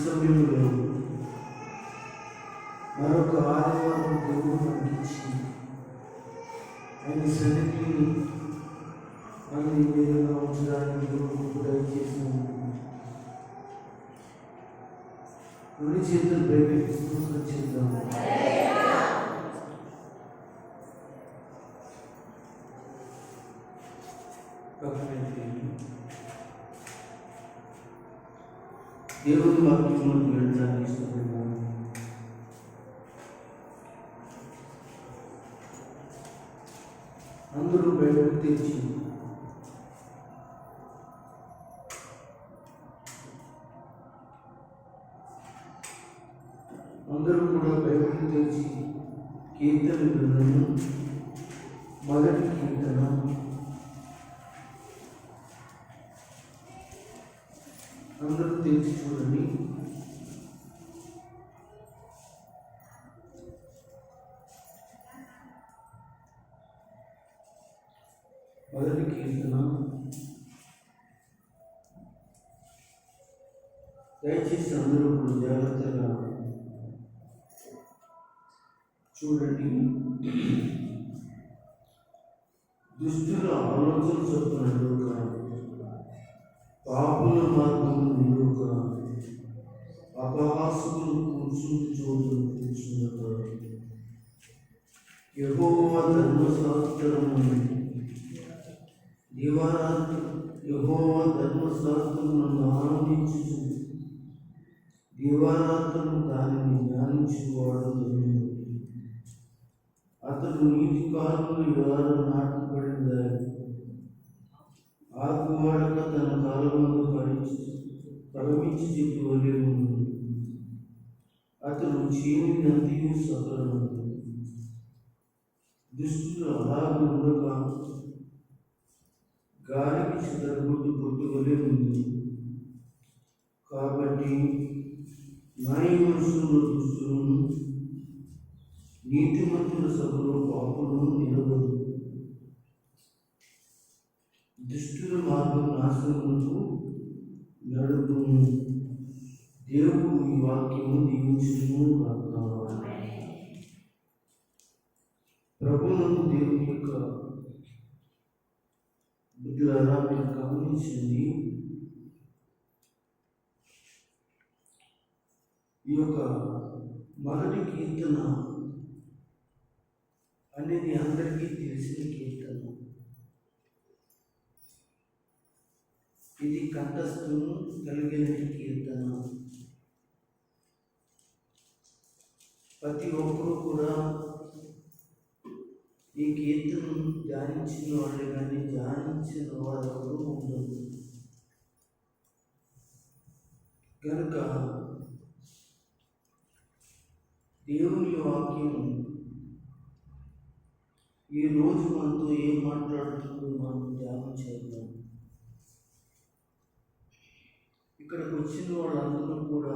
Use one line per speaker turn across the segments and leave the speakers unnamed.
సమయంలో మరొక ఆదివారం దేవుడు మనకిచ్చి ఆయన సన్నిధిని మనం ఈ విధంగా ఉంచడానికి దేవుడు దయచేసిన రెండు చేతులు బయటకి స్తోత్రం చేద్దాం. దేవుని వాక్యంలోకి వెళ్ళడానికి ఇష్టపడ్డాను. అందరూ బయటకు తెచ్చి అందరూ కూడా బయటకు తెచ్చి కీర్తన గ్రంథము మొదటి కీర్తన అందరూ తెచ్చి చూడండి. మొదటి కీర్తన దయచేసి అందరూ కూడా జాగ్రత్తగా చూడండి. దుష్టుల ఆలోచన చొప్పునట్టు కాదు, పాపుల మార్గం నిలుక, అపహాసుకులు కూర్చుని చోటు కూర్చున్నవారు. యెహోవా ధర్మశాస్త్రము యెహోవా ధర్మశాస్త్రమును ఆనందించు, దివారాత్రము దానిని ధ్యానించువాడు ధన్యుడు. అతడు నీటి కాలంలో ఎవరు నాటబడింద ఆకువాడక తన కాలంలో కరమించి చెప్పవలే ఉంది. అతడు చేనినంతయు సఫలము. దుష్టులు అలాగే ఉండక గాలికి చెదరగొట్టు పొట్టువలే ఉంది. కాబట్టి న్యాయవంశంలో దుష్టులను, నీతిమంతుల సభలో పాపులను నిలవదు. దుష్టుల మార్గం నాశనములకు నడుపును. దేవుడు ఈ వాక్యము దీవించును గాక. ప్రభువును దేవుని యొక్క బిడ్డలారా మీరు గమనించింది, ఈ యొక్క మొదటి కీర్తన అనేది అందరికీ తెలిసిన కీర్తన. ఇది కంఠస్థము కలిగిన కీర్తన. ప్రతి ఒక్కరూ కూడా ఈ కీర్తనను ధ్యానించిన వాళ్ళు కానీ ధ్యానించిన వారు ఎవరు ఉండదు. కనుక దేవుని వాక్యం ఈరోజు మనతో ఏం మాట్లాడుతుందో మనం ధ్యానం చేద్దాం. ఇక్కడికి వచ్చిన వాళ్ళందరూ కూడా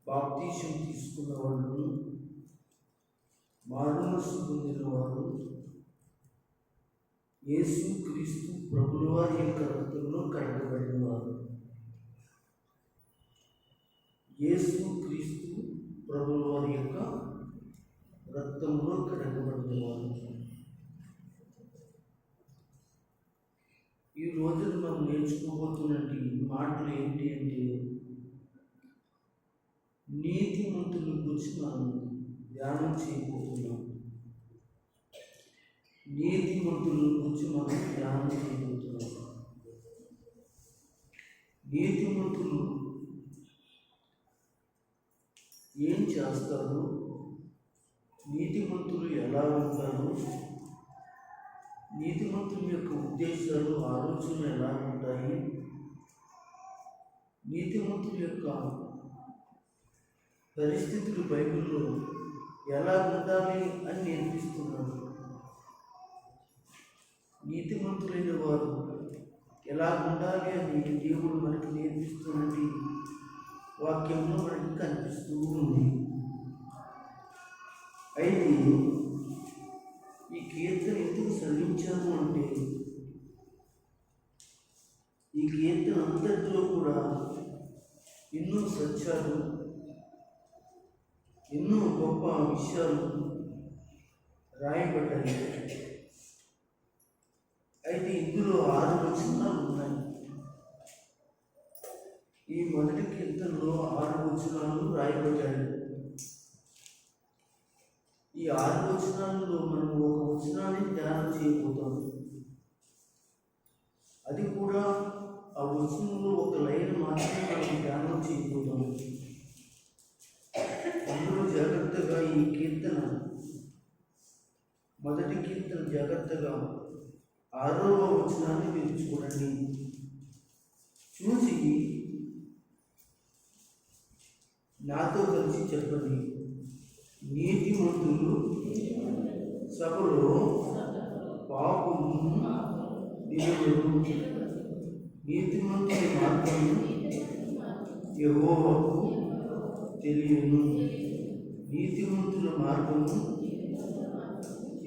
బాప్తీసం తీసుకున్న వాళ్ళు, మారుమనస్సు పొందిన వారు, యేసు క్రీస్తు ప్రభుల వారి యొక్క రక్తంలో కడగబడిన వారు. యేసు క్రీస్తు ప్రభుల వారి యొక్క రక్తంలో కడగబడిన వారు. ఈ రోజున మనం నేర్చుకోబోతున్నట్టు మాటలు ఏంటి అంటే, నీతిమంతుల గురించి మనం ధ్యానం చేయబోతున్నాం. నీతిమంతుల గురించి మనం ధ్యానం చేయబోతున్నాం. నీతిమంతులు ఏం చేస్తారు, నీతిమంతులు ఎలా ఉంటారు, నీతిమంతుల యొక్క ఉద్దేశాలు ఆలోచనలు ఎలా ఉంటాయి, నీతిమంతుల యొక్క పరిస్థితులు బైబిల్లో ఎలా ఉండాలి అని నేర్పిస్తున్నారు. నీతిమంతులైన వారు ఎలా ఉండాలి అని దేవుడు మనకి నేర్పిస్తున్నది వాక్యంలో మనకి కనిపిస్తూ ఉంది. అయితే ఈ కీర్తన ఎందుకు చదివించాము అంటే, ఈ కీర్తన అంతటిలో కూడా సత్యాలు, ఎన్నో గొప్ప విషయాలు రాయబడ్డాయి. అయితే ఇందులో 6 వచనాలు ఉన్నాయి. ఈ మొదటి కీర్తనలో 6 వచనాలు రాయబడ్డాయి. ఈ 6 వచనాలలో మనం ఒక వచనాన్ని ధ్యానం చేయబోతాం. అది కూడా ఆ వచనంలో ఒక లైన్ మాత్రమే మనం ధ్యానం చేయబోతాం. అందులో జాగ్రత్తగా ఈ కీర్తన, మొదటి కీర్తన జాగ్రత్తగా 6వ వచనాన్ని మీరు చూడండి. చూసి నాతో కలిసి చెప్పండి. నీతిమంతులు సభలో పాపము నిలువరు, నీతిమంతుల మార్గము యెహోవాకు తెలియను. నీతిమంతుల మార్గము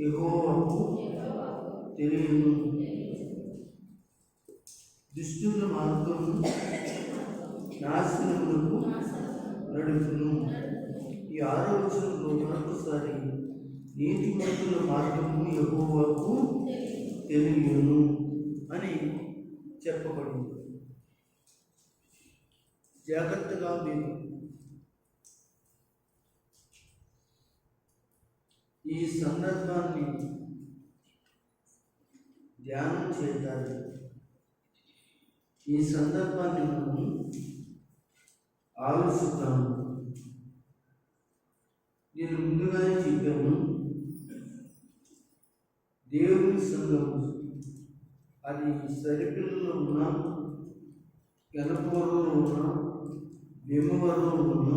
యెహోవాకు తెలియను, దుష్టుల మార్గము నాశనములకు నడుపును. ఈ 6వ వచనంలో మరొకసారి నీతిమంతుల మార్గము యెహోవాకు తెలియను అని చెప్పబడింది. జాగ్రత్తగా మీరు ఈ సందర్భాన్ని ధ్యానం చేయాలి. ఈ సందర్భాన్ని మనం ఆలోచిద్దాము. నేను ముందుగానే చెప్పాను, దేవుని సంఘము అది సరిపిల్లలో ఉన్న, గణపూరంలో ఉన్న, భీమవరంలో ఉన్న,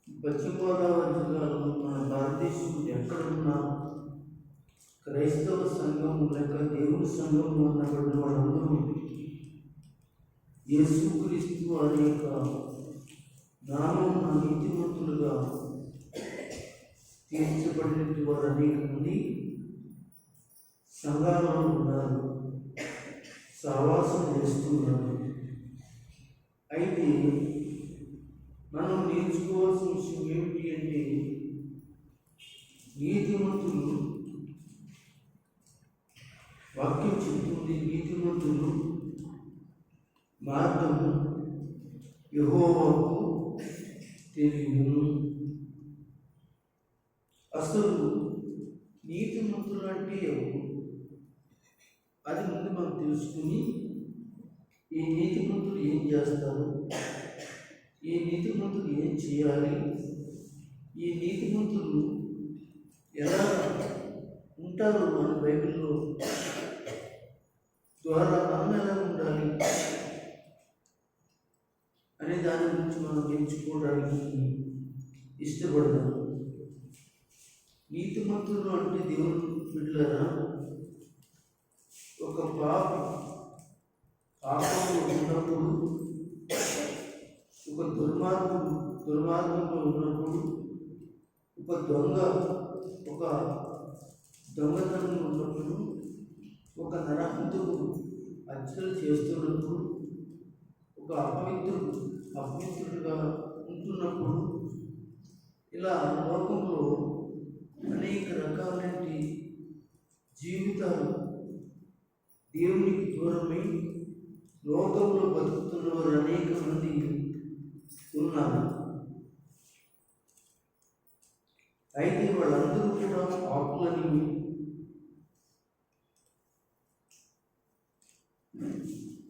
పశ్చిమ గోదావరి జిల్లాలో మన భారతదేశం ఎక్కడున్నా క్రైస్తవ సంఘం లేక దేవుని సంఘం ఉన్నటువంటి వాళ్ళందరూ యేసుక్రీస్తు వారి యొక్క నామమున నీతిమంతులుగా తీర్చబడినటువంటి వారు అనేక మంది సంఘాలలో ఉన్నారు, సహవాసం చేస్తున్నారు. అయితే మనం నేర్చుకోవాల్సిన విషయం ఏమిటి అంటే, నీతిమంతులు, వాక్యం చెప్తుంది, నీతిమంతులు మార్గము యెహోవాకు తెలియను. అసలు నీతిమంతులు అంటే ఎవరు? అది ముందు మనం తెలుసుకుని, ఈ నీతిమంతులు ఏం చేస్తారు, ఈ నీతిమంతులు ఏం చేయాలి, ఈ నీతిమంతులు ఎలా ఉంటారు మన బైబిల్లో ద్వారా మనం ఎలా ఉండాలి అనే దాని గురించి మనం నేర్చుకోవడానికి ఇష్టపడదాం. నీతిమంతులు అంటే దేవుని బిడ్డలారా, ఒక పాపంలో ఉన్నప్పుడు, ఒక దుర్మార్గంలో ఉన్నప్పుడు, ఒక దొంగతనం ఉన్నప్పుడు, ఒక నరహంతకుడు హత్యలు చేస్తున్నప్పుడు, ఒక అపవిత్రుడుగా ఉంటున్నప్పుడు, ఇలా లోకంలో అనేక రకాలైన జీవితాలు దేవునికి దూరమై లోకంలో బతుకుతున్న వారు అనేక మంది ఉన్నారు. అయితే వాళ్ళందరూ కూడా పాపులని,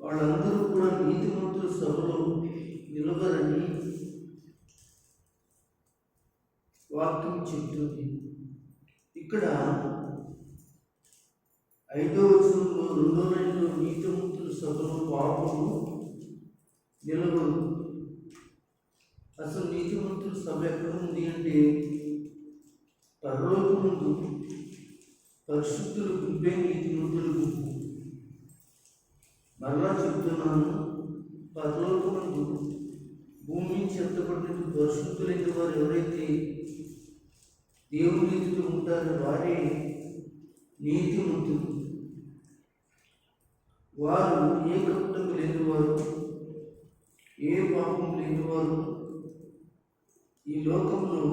వాళ్ళందరూ కూడా నీతిమంతుల సభలో నిలబడని వాక్యం చెప్తుంది. ఇక్కడ 5వ వచనంలో 2వ లైన్లో నీతిమంతుల సభలో పాపము నిలబడు. అసలు నీతిమంతుల సభ ఎక్కడ ఉంది అంటే, పరలోకమందు పరిశుద్ధులు గుంపే నీతిమంతులు గుంపు. మరలా చెప్తున్నాను, పరలోకమందు భూమి చెత్తపడిన పరిశుద్ధులైన వారు ఎవరైతే దేవుని నీతితో ఉంటారో వారే నీతిమంతులు. వారు ఏ కపటము లేని వారు, ఏ పాపం లేని వారు ఈ లోకంలో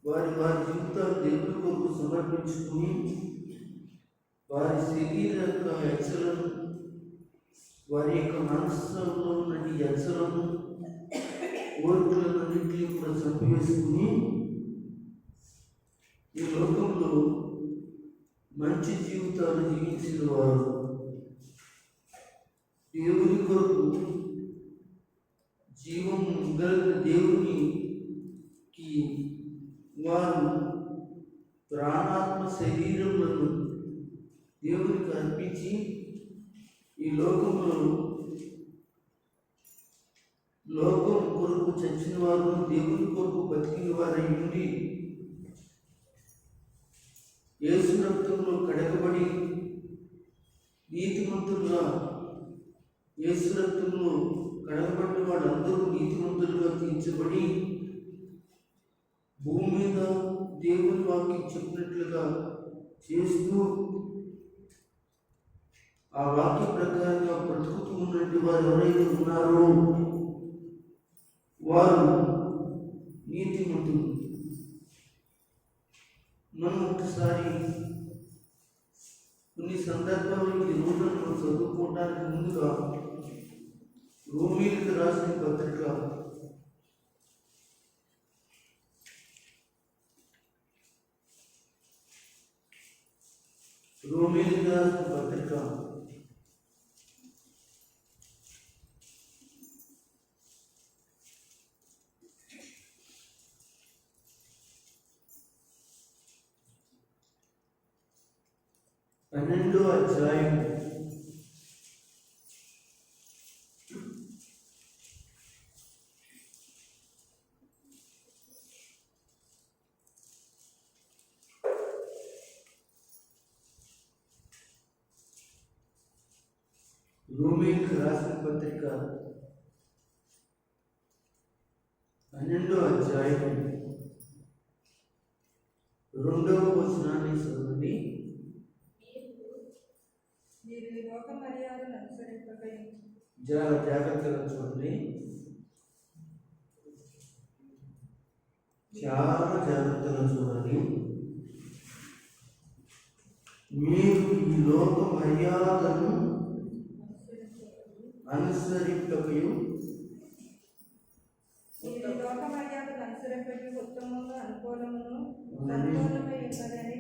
వారి జీవితాలు దేవుని కొరకు సమర్పించుకుని వారి శరీర యొక్క హెచ్చలను, వారి యొక్క మనస్సులో ఉన్న హెచ్చలను, కోరికలన్నింటినీ కూడా చంపివేసుకుని ఈ లోకంలో మంచి జీవితాలు జీవించిన వారు దేవుని కొరకు జీవం కలిగిన దేవునికి వారు ప్రాణాత్మ శరీరములను దేవునికి అర్పించి ఈ లోకంలో లోకం కొరకు చచ్చిన వారు దేవుని కొరకు బతికిన వారై ఉండి యేసు రక్తంలో కడగబడి నీతిమంతులుగా, యేసు రక్తంలో కడగబడిన వాళ్ళందరూ నీతిమంతులుగా తీర్చబడి భూమి మీద దేవుని వాక్యం చెప్పినట్లుగా చేస్తూ ఆ వాక్య ప్రకారంగా బ్రతుకుతూ ఉన్నట్టు వారు ఎవరైతే ఉన్నారో వారు నీతిమంతులు. మనం ఒకసారి కొన్ని సందర్భాల్లో ఈ రోజులను చదువుకోవడానికి ముందుగా రోమీయులకు రాసిన పత్రిక 12వ అధ్యాయం రోమీయులకు రాసిన పత్రిక 12వ అధ్యాయం 2వ వచనాన్ని చదవండి. జాగ్రత్తగా చూడండి, చాలా జాగ్రత్తగా చూడండి. మీరు ఈ లోక మర్యాదను అనుసరింపకయు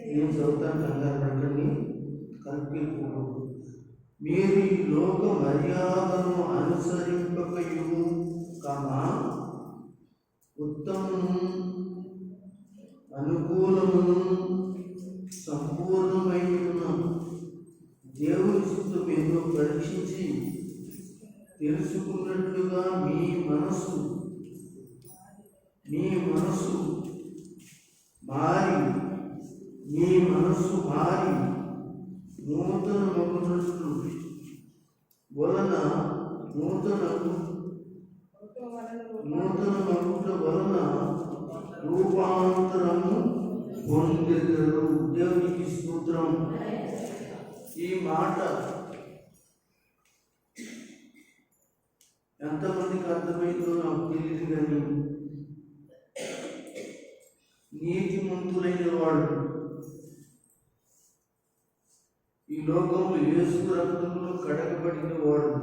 నేను చదువుతాను, కంగారు పడకండి, కల్పించకూడదు. మీరు ఈ లోక మర్యాదను అనుసరింపకయు ఉత్తమము అనుకూలమును సంపూర్ణమైన దేవుని చిత్తం ఏదో పరీక్షించి తెలుసుకున్నట్లుగా మీ మనసు మారి నూతన మగుట వలన రూపాంతరము పొందెదరు. దేవునికి స్తోత్రం. ఈ మాట ఎంతమందికి అర్థమైందో నాకు తెలియదు, కానీ నీతిమంతులైన వాడు ఈ లోకంలో యేసు రక్తంలో కడగబడిన వాడు.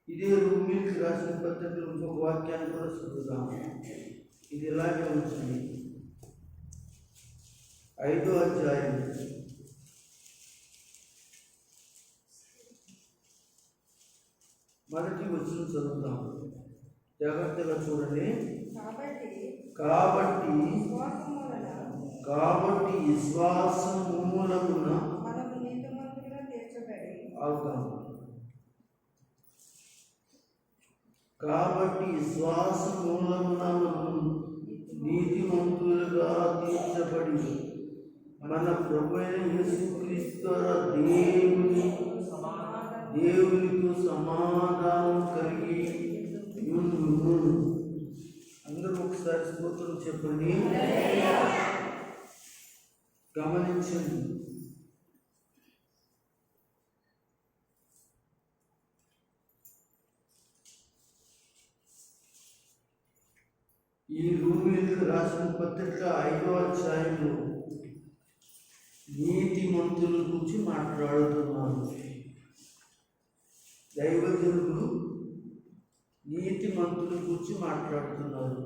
ఇదే రోమీయులకు రాసిన పత్రికలో ఇంకొక వాక్యాన్ని కూడా చదువుతాం. ఇది ఇలాగే ఉంటుంది. 5వ అధ్యాయం 1వ వచనం చదువుతాం. జాగ్రత్తగా చూడండి. కాబట్టి విశ్వాసం మూలమున అవుతాము. కాబట్టి విశ్వాస మూలమున మనం నీతిమంతులుగా తీర్చబడి మన ప్రభువైన యేసుక్రీస్తు ద్వారా దేవునితో సమాధానం కలిగి ఉండును. అందరూ ఒకసారి స్తోత్రం చెప్పండి. గమనించండి, ఈ రోమీయులకు రాసిన పత్రిక 5వ అధ్యాయంలో నీతిమంతుల గురించి మాట్లాడుతున్నారు. దైవజనులు నీతిమంతుల గురించి మాట్లాడుతున్నారు.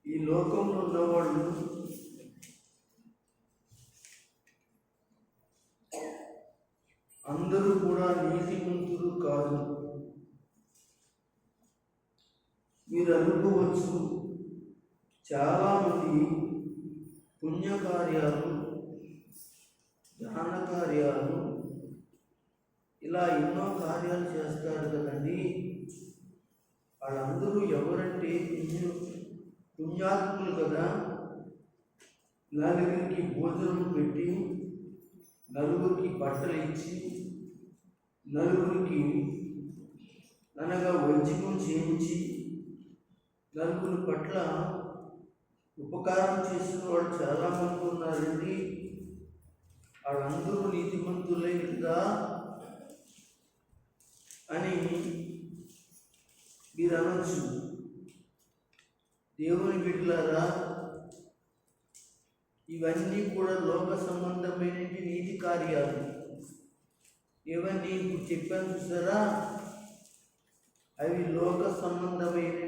ఈ లోకంలో ఉన్నవాళ్ళు అందరూ కూడా నీతిమంతులు కాదు. మీరు అనుకోవచ్చు, చాలామంది పుణ్యకార్యాలు, దాన కార్యాలు, ఇలా ఎన్నో కార్యాలు చేస్తారు కదండి. వాళ్ళందరూ ఎవరంటే పుణ్యాత్ములు కదా. నలుగురికి భోజనం పెట్టి, నలుగురికి బట్టలు ఇచ్చి, నలుగురికి అనగా వైద్యం చేయించి, నలుగురి పట్ల ఉపకారం చేసిన వాళ్ళు చాలామంది ఉన్నారండి. వాళ్ళందరూ నీతిమంతులే కదా అని మీరు అనొచ్చు. దేవుని బిడ్డలారా, ఇవన్నీ కూడా లోక సంబంధమైన నీతి కార్యాలు. ఇవన్నీ ఇప్పుడు చెప్పాను చూసారా, అవి లోక సంబంధమైన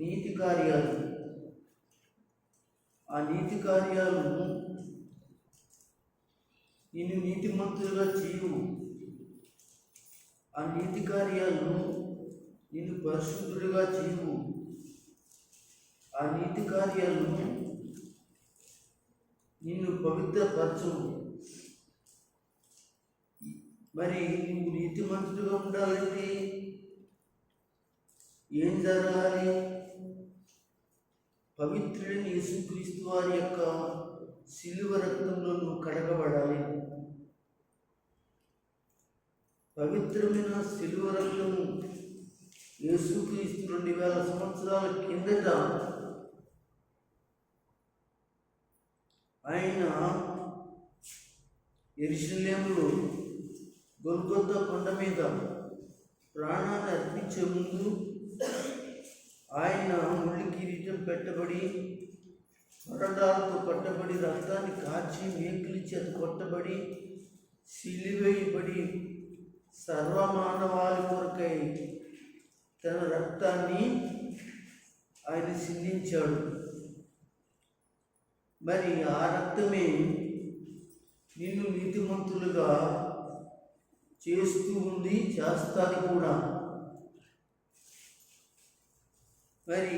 నీతి కార్యాలు. ఆ నీతి కార్యాలు నిన్ను నీతిమంతులుగా చేయవు. ఆ నీతి కార్యాలు నిన్ను పరిశుద్ధుడిగా చేయవు. ఆ నీతి కార్యాలు నిన్ను పవిత్రపరచవు. మరి నువ్వు నీతిమంతుడిగా ఉండాలంటే ఏం జరగాలి? పవిత్రుడైన యేసుక్రీస్తు వారి యొక్క శిలువ రక్తంలో నువ్వు కడగబడాలి. పవిత్రమైన శిలువ రక్తము యేసుక్రీస్తు 2000 సంవత్సరాల కిందట ఆయన యెరూషలేములో గొల్గొతా కొండ మీద ప్రాణాన్ని అర్పించే ముందు ఆయన ముళ్ళ కిరీటం పెట్టబడి, కొరడాలతో కొట్టబడి, రక్తాన్ని కాచి మేకులి చేత కొట్టబడి, సిలువేయబడి, సర్వమానవాళి కొరకై తన రక్తాన్ని ఆయన సిందించాడు. మరి ఆ రక్తమే నిన్ను నీతిమంతులుగా చేస్తూ ఉంది, చేస్తాది కూడా. మరి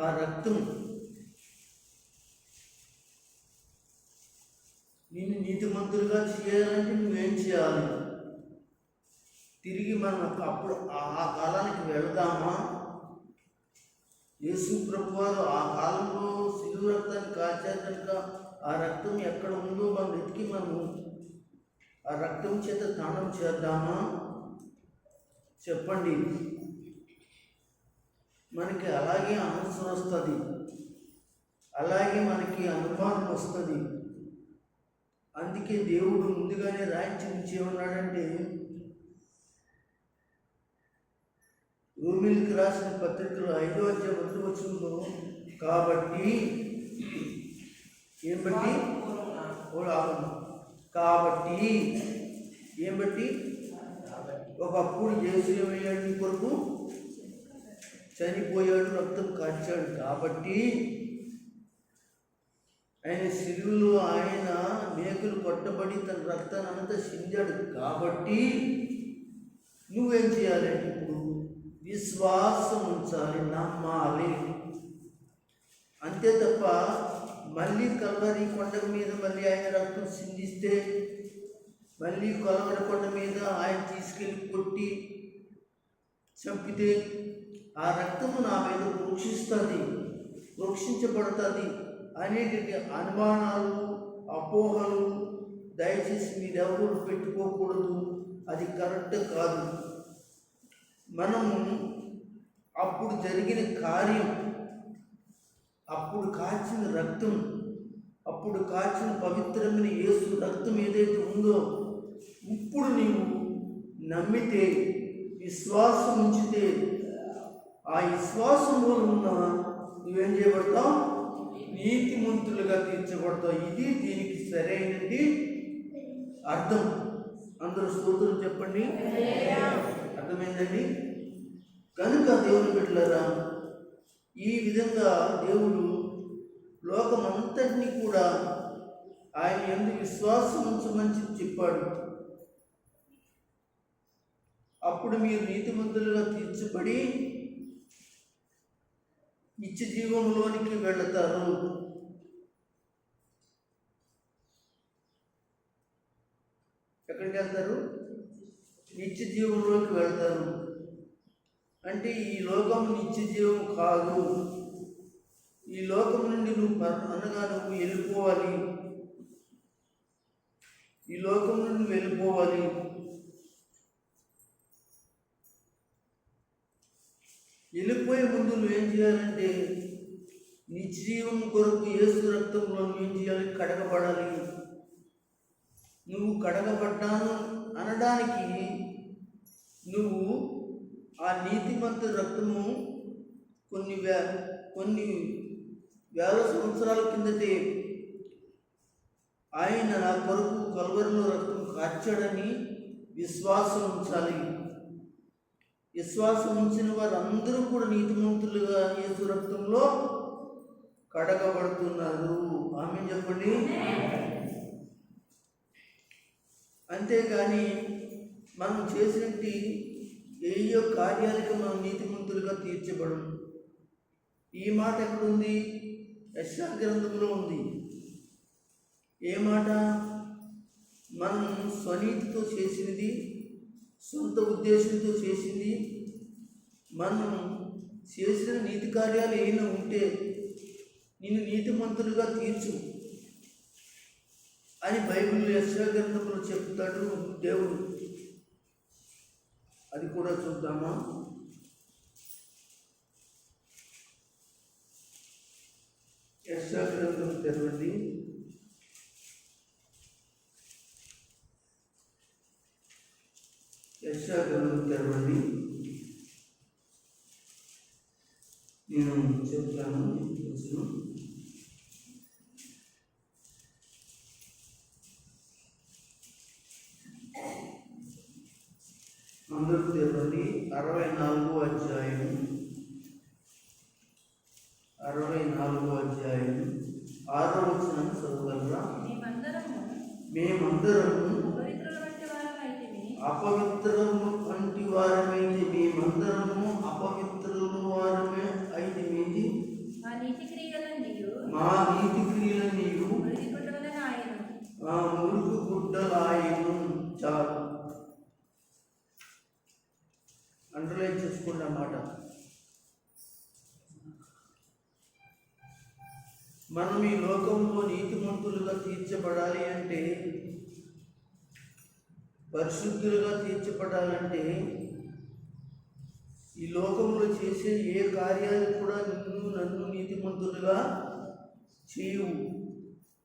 ఆ రక్తం నిన్ను నీతిమంతులుగా చేయాలంటే నువ్వేం చేయాలి? తిరిగి మనం అప్పుడు ఆ కాలానికి వెళదామా? యేసు ప్రభు వారు ఆ కాలంలో శిలువ రక్తాన్ని కాచారు కనుక ఆ రక్తం ఎక్కడ ఉందో మనం వెతికి మనం ఆ రక్తం చేత స్నానం చేద్దామా? చెప్పండి. మనకి అలాగే ఆన్సర్ వస్తుంది, అలాగే మనకి అనుమానం వస్తుంది. అందుకే దేవుడు ముందుగానే రాయించి ఉంచేమన్నాడంటే, రోమీయులకు రాసిన పత్రికలో 5వ అధ్యాయం 1వ వచనంలో, కాబట్టి ఏం బట్టి ఏం బట్టి ఒకప్పుడు యేసు ఏమయ్యాడు? నీ కొరకు చనిపోయాడు, రక్తం కాచాడు. కాబట్టి ఆయన శిలువలో ఆయన మేకులు కొట్టబడి తన రక్తాన్ని అంతా చిందాడు. కాబట్టి నువ్వేం చేయాలంటే ఇప్పుడు విశ్వాసం ఉంచాలి, నమ్మాలి. అంతే తప్ప మళ్ళీ కల్వరి కొండ మీద మళ్ళీ ఆయన రక్తం చిందిస్తే, మళ్ళీ కల్వరి కొండ మీద ఆయన తీసుకెళ్ళి కొట్టి చంపితే ఆ రక్తము నా మీద ప్రోక్షించబడుతుంది అనేటి అనుమానాలు, అపోహలు దయచేసి మీరెవరు పెట్టుకోకూడదు. అది కరెక్ట్ కాదు. మనము అప్పుడు జరిగిన కార్యం, అప్పుడు కాచిన రక్తం, అప్పుడు కాచిన పవిత్రమైన యేసు రక్తం ఏదైతే ఉందో, ఇప్పుడు నీవు నమ్మితే, విశ్వాసం ఉంచితే ఆ విశ్వాసం మూలమున నువ్వేం చేయబడతావు? నీతిమంతులుగా తీర్చబడతావు. ఇది దీనికి సరైనది అర్థం. అందరూ స్తోత్రం చెప్పండి. అర్థమైందండి? కనుక దేవుని బిడ్డలారా, ఈ విధంగా దేవుడు లోకమంతటినీ కూడా ఆయన యందు విశ్వాసం ఉంచమని చెప్పాడు. అప్పుడు మీరు నీతిమంతులుగా తీర్చబడి నిత్య జీవంలోనికి వెళతారు. ఎక్కడికి వెళ్తారు? నిత్య జీవంలోకి వెళ్తారు. అంటే ఈ లోకం నిత్య జీవం కాదు. ఈ లోకం నుండి నువ్వు వెళ్ళిపోవాలి. ఈ లోకం నుండి వెళ్ళిపోవాలి. వెళ్ళిపోయే ముందు నువ్వేం చేయాలంటే నిత్య జీవం కొరకు యేసు రక్తంలో నువ్వేం చేయాలి? కడగబడాలి. నువ్వు కడగబడ్డాను అనడానికి నువ్వు ఆ నీతిమంతు రక్తము కొన్ని వేల సంవత్సరాల కిందటే ఆయన నా కొరకు కల్వరిలో రక్తం కార్చాడని విశ్వాసం ఉంచాలి. విశ్వాసం ఉంచిన వారందరూ కూడా నీతిమంతులుగా యేసు రక్తంలో కడగబడుతున్నారు. ఆమేన్ చెప్పండి. అంతేగాని మనం చేసినట్టు ఏయో కార్యాలకు మనం నీతిమంతులుగా తీర్చబడం. ఈ మాట ఎక్కడుంది? యెషయా గ్రంథంలో ఉంది. ఏ మాట? మనం స్వనీతితో చేసినది, సొంత ఉద్దేశంతో చేసింది, మనం చేసిన నీతి కార్యాలు ఏమైనా ఉంటే నిన్ను నీతిమంతులుగా తీర్చు అని బైబిల్ యెషయా గ్రంథంలో చెప్తాడు దేవుడు. అది కూడా చూద్దామా? యెషయా గ్రంథం తెరవండి. యెషయా గ్రంథం తెరవండి. నేను చెప్తాను. అందరూ తెరవండి. 64వ అధ్యాయం 6వ వచనం చదవగలరా? మేమందరము అపవిత్రులము వంటి వారమైంది. మేమందరము అపవిత్రుల వారమే అయితిమి. మా నీతి క్రియలన్నీయు మురుకు గుడ్డలాయను. చాలు, అండర్లైన్ చేసుకోండి అన్నమాట. మనం ఈ లోకంలో నీతిమంతులుగా తీర్చబడాలి అంటే, పరిశుద్ధులుగా తీర్చబడాలంటే ఈ లోకంలో చేసే ఏ కార్యాలు కూడా నన్ను నీతిమంతులుగా చేయవు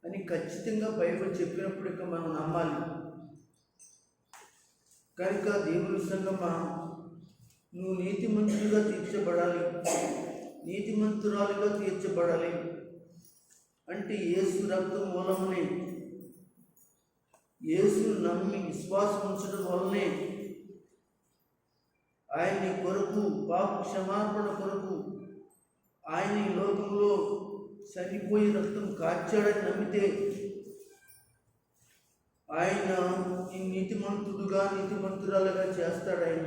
అని ఖచ్చితంగా బైబిల్ చెప్పినప్పుడు ఇక మనం నమ్మాలి. కనుక దేవుని సంగమా, నువ్వు నీతిమంతులుగా తీర్చబడాలి, నీతిమంతురాలుగా తీర్చబడాలి అంటే యేసు రక్తం మూలమునే, యేసును నమ్మి విశ్వాసం ఉంచడం వల్లనే, ఆయన కొరకు పాప క్షమాపణ కొరకు ఆయన ఈ లోకంలో చనిపోయి రక్తం కార్చాడని నమ్మితే ఆయన ఈ నీతిమంతుడుగా నీతిమంతురాలుగా చేస్తాడు ఆయన.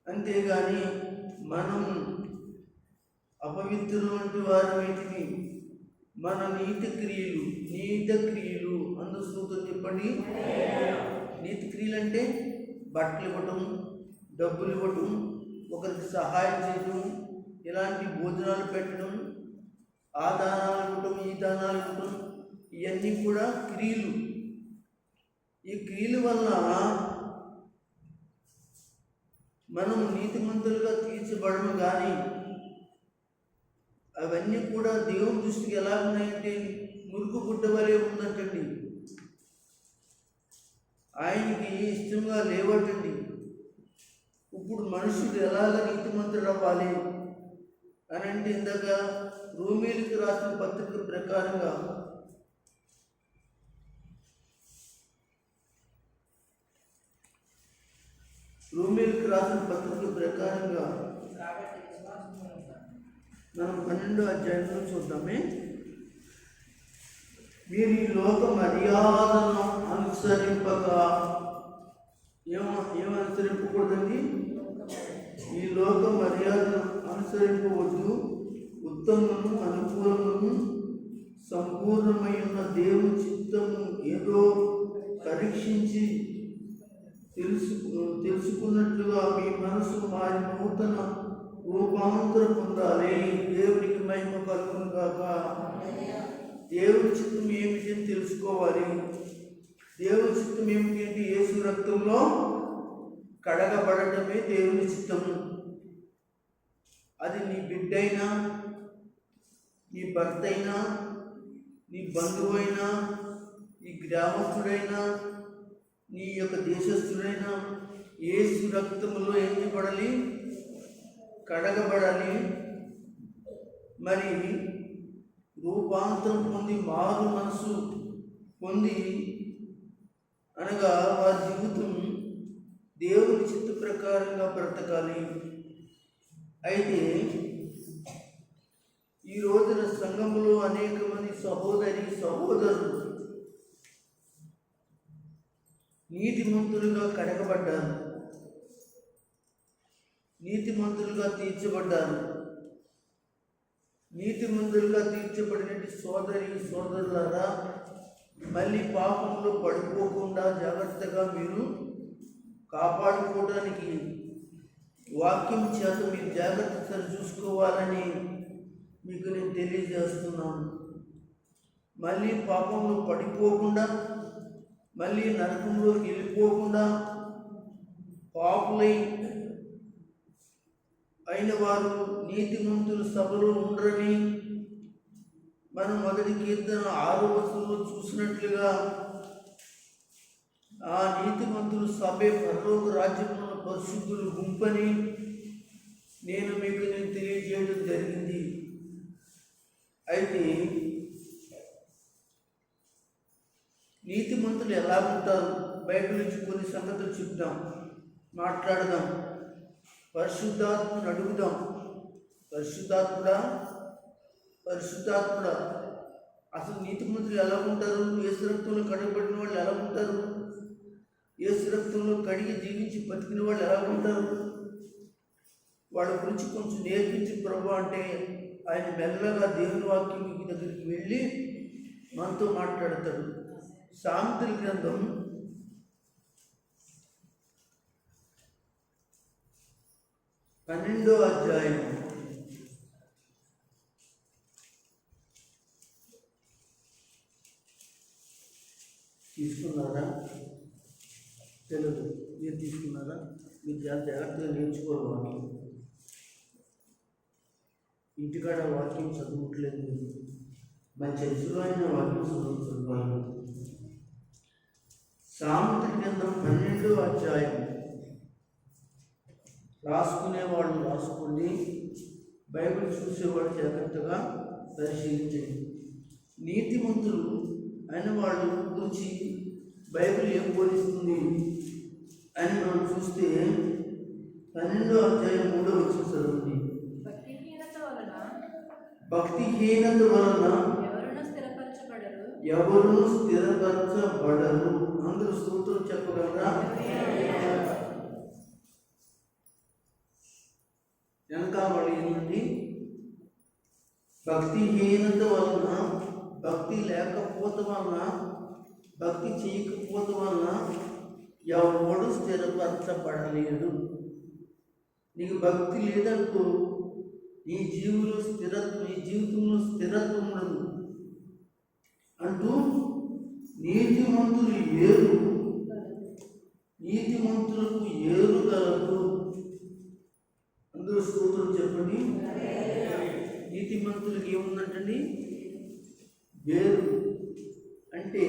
అంతేగాని మనం అపవిత్రులు వంటి వారమైతివి. మన నీతి క్రియలు అందరూ స్తోత్రం చెప్పండి. నీతి క్రియలు అంటే బట్టలు ఇవ్వటం, డబ్బులు ఇవ్వటం, ఒకరికి సహాయం చేయడం, ఇలాంటి భోజనాలు పెట్టడం, ఆ దానాలు ఇవ్వటం, ఈ దానాలు ఇవ్వటం, ఇవన్నీ కూడా క్రియలు. ఈ క్రియల వల్ల మనం నీతిమంతులుగా తీర్చబడము. కానీ అవన్నీ కూడా దేవుని దృష్టికి ఎలా ఉన్నాయంటే మురుకు గుడ్డ వలె ఉందంటండి. ఆయనకి ఇష్టంగా లేవటండి. ఇప్పుడు మనుషుడు ఎలాగ నీతిమంతుడు అవ్వాలి అని అంటే ఇందాక రోమీయులకు రాసిన పత్రిక ప్రకారంగా మనం 12వ అధ్యాయంలో చూద్దామే. మీరు ఈ లోక మర్యాదను అనుసరింపక ఏమనుసరింపకూడదండి? ఈ లోక మర్యాదను అనుసరింపవద్దు, ఉత్తమము అనుకూలము సంపూర్ణమై ఉన్న దేవుని చిత్తము ఏదో పరీక్షించి తెలుసుకున్నట్లుగా మీ మనసు మారి నూతన రూపాంతరం పొందాలి. దేవునికి మహిమ కలుగును గాక. దేవుని చిత్తం ఏమిటి అని తెలుసుకోవాలి. దేవుని చిత్తం ఏమిటి అంటే యేసు రక్తంలో కడగబడటమే దేవుని చిత్తము. అది నీ బిడ్డైనా, నీ భర్త అయినా, నీ బంధువైనా, నీ గ్రామస్తుడైనా, నీ యొక్క దేశస్థుడైనా యేసు రక్తంలో ఏం చేయబడాలి? కడగబడాలి. మరి రూపాంతరం పొంది మారు మనసు పొంది అనగా వారి జీవితం దేవుని చిత్త ప్రకారంగా బ్రతకాలి. అయితే ఈ రోజున సంఘంలో అనేక మంది సహోదరులు నీతిమంతులుగా కడగబడ్డారు, నీతిమంతులుగా తీర్చబడ్డారు. నీతిమంతులుగా తీర్చబడినటువంటి సోదరులారా, మళ్ళీ పాపంలో పడిపోకుండా జాగ్రత్తగా మీరు కాపాడుకోవడానికి వాక్యం చేత మీరు జాగ్రత్త చూసుకోవాలని మీకు నేను తెలియజేస్తున్నాను. మళ్ళీ పాపంలో పడిపోకుండా, మళ్ళీ నరకంలోకి వెళ్ళిపోకుండా పాపులై అయిన వారు నీతిమంతుల సభలో ఉండరని మనం 1 కీర్తన 6వ వచనంలో చూసినట్లుగా ఆ నీతిమంతులు సభే పరలోక రాజ్యంలో పరిశుద్ధులు గుంపని నేను తెలియజేయడం జరిగింది. అయితే నీతిమంతులు ఎలా ఉంటారు? బైబిల్ నుంచి కొన్ని సంగతులు చెప్తాం, మాట్లాడదాం. పరిశుద్ధాత్మను అడుగుదాం. పరిశుద్ధాత్ముడా అసలు నీతిమంతులు ఎలా ఉంటారు? యేసు రక్తంలో కడగబడిన వాళ్ళు ఎలా ఉంటారు? యేసు రక్తంలో కడిగి జీవించి బతికిన వాళ్ళు ఎలా ఉంటారు? వాళ్ళ గురించి కొంచెం నేర్పించి ప్రభు అంటే ఆయన మెల్లగా దేవుని వాక్యం దగ్గరికి వెళ్ళి మనతో మాట్లాడతాడు. సామెతల గ్రంథం 12వ అధ్యాయం తీసుకున్నారా? తెలుగు మీరు తీసుకున్నారా? మీరు జాగ్రత్తగా నేర్చుకోవాలి. ఇంటికాడ వాక్యం చదువుట్లేదు, మంచి చదువులైన వాక్యం చదువుకోవాలి. సామెతల గ్రంథం 12వ అధ్యాయం. రాసుకునేవాళ్ళు రాసుకోండి, బైబిల్ చూసేవాళ్ళు జాగ్రత్తగా పరిశీలించండి. నీతిమంతులు అయిన వాళ్ళు గురించి బైబిల్ ఏం బోధిస్తుంది అని మనం చూస్తే 12వ అధ్యాయం 3వ వచనం చదవండి. భక్తిహీనత వలన ఎవరు స్థిరపరచబడరు. అందరూ స్తోత్రం చెప్పగలరా? వెనకాబడి ఏంటండి? భక్తిహీనత వలన, భక్తి లేకపోతే వలన, భక్తి చేయకపోతే వలన ఎవడు స్థిరపరచబడలేడు. నీకు భక్తి లేదంటూ నీ జీవితంలో స్థిరత్వం ఉండదు అంటూ నీతిమంతులు నీతిమంతులకు ఏరు గలదు. అందరూ స్తోత్రం చెప్పండి. నీతిమంతులకి ఏముందంటండి? వేరు. అంటే